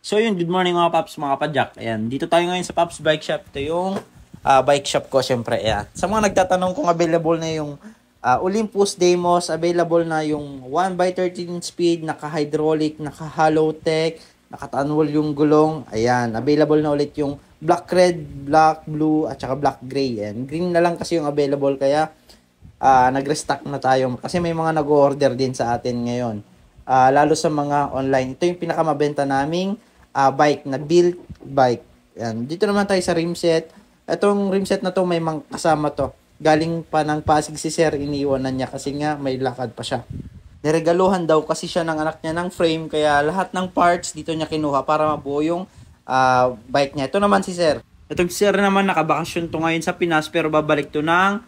So yun, good morning mga paps, mga kapadyak. Ayan, dito tayo ngayon sa Paps Bike Shop. Ito yung bike shop ko, syempre. Ayan. Sa mga nagtatanong kung available na yung Olympus Deimos, available na yung 1x13 speed, naka-hydraulic, naka-hollow tech, naka-tanwol yung gulong. Ayan, available na ulit yung black red, black blue, at saka black gray. Ayan, green na lang kasi yung available, kaya nag-restock na tayo. Kasi may mga nag-order din sa atin ngayon. Lalo sa mga online. Ito yung pinakamabenta naming bike na built bike. Yan. Dito naman tayo sa rimset. Itong rimset na to may kasama to. Galing pa ng Pasig si Sir, iniiwanan niya kasi nga may lakad pa siya. Niregaluhan daw kasi siya ng anak niya ng frame, kaya lahat ng parts dito niya kinuha para mabuo yung bike niya. Ito naman si Sir. Itong si Sir naman nakabakasyon to ngayon sa Pinas pero babalik to ng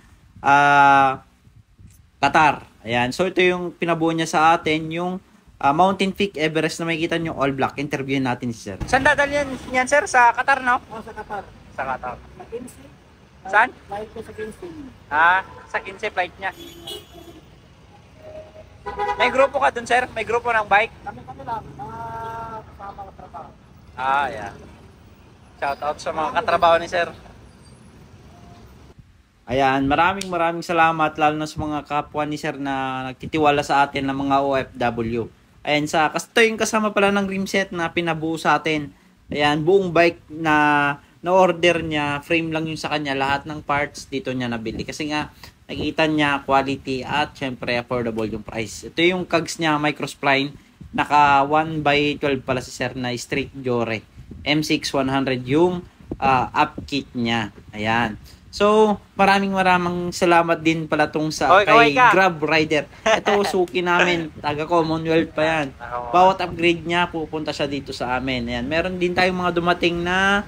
Qatar. Ayan. So ito yung pinabuo niya sa atin, yung Mountain Peak Everest na makikita nyo all black. Interviewin natin si Sir. Saan dadalhin yan, Sir? Sa Qatar, no? Oh, sa Qatar. Sa Qatar. Sa 15. Saan? Flight ko sa 15. Sa 15 flight niya. May grupo ka dun, Sir? May grupo ng bike? Kami lang, mga kasama ka trabaho. Yeah. Shout out sa mga katrabaho ni Sir. Ayan, maraming salamat lalo na sa mga kapwa ni Sir na nagtitiwala sa atin ng mga OFW. Ayan, ito yung kasama pala ng rimset na pinabuo sa atin. Ayan, buong bike na order niya, frame lang yung sa kanya, lahat ng parts dito niya nabili. Kasi nga, nakikita niya quality at syempre affordable yung price. Ito yung cogs niya, microspline, naka 1x12 pala si Sir na straight Jore. M6 100 yung up kit niya. Ayan. So, maraming salamat din pala tong kay Grab Rider. Ito, suki namin. Taga Commonwealth pa yan. Bawat upgrade niya, pupunta siya dito sa amin. Ayan. Meron din tayong mga dumating na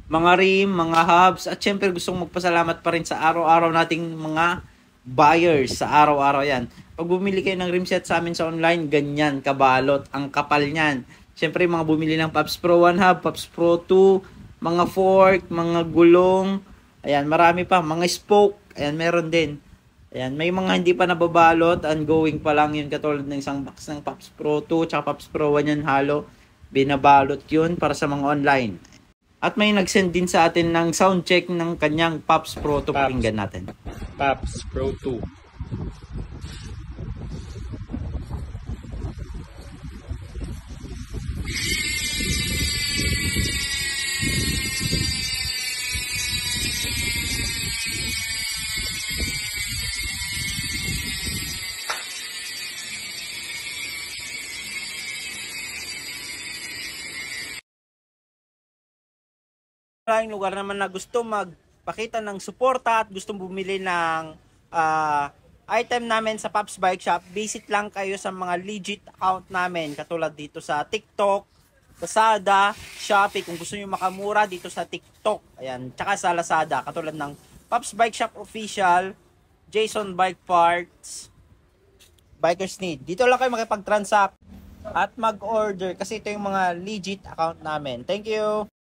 mga rim, mga hubs. At syempre, gustong magpasalamat pa rin sa araw-araw nating mga buyers. Sa araw-araw yan. Pag bumili kayo ng rim set sa amin sa online, ganyan, kabalot. Ang kapal niyan. Syempre, mga bumili ng Paps Pro 1 hub, Paps Pro 2, mga fork, mga gulong. Ayan, marami pa. Mga spoke. Ayan, meron din. Ayan, may mga hindi pa nababalot. Ongoing pa lang yun. Katulad ng isang box ng Paps Pro 2 tsaka Paps Pro 1 yan halo. Binabalot yun para sa mga online. At may nag-send din sa atin ng sound check ng kanyang Paps Pro 2. Pakinggan natin. Paps Pro 2. Maraming lugar naman na gusto magpakita ng suporta at gustong bumili ng item namin sa Paps Bike Shop, visit lang kayo sa mga legit account namin katulad dito sa TikTok, Lazada, Shopee kung gusto niyo makamura dito sa TikTok. Ayan, tsaka sa Lazada katulad ng Paps Bike Shop Official, Jason Bike Parts, Bikers Need. Dito lang kayo makipag-transact at mag-order kasi ito yung mga legit account namin. Thank you!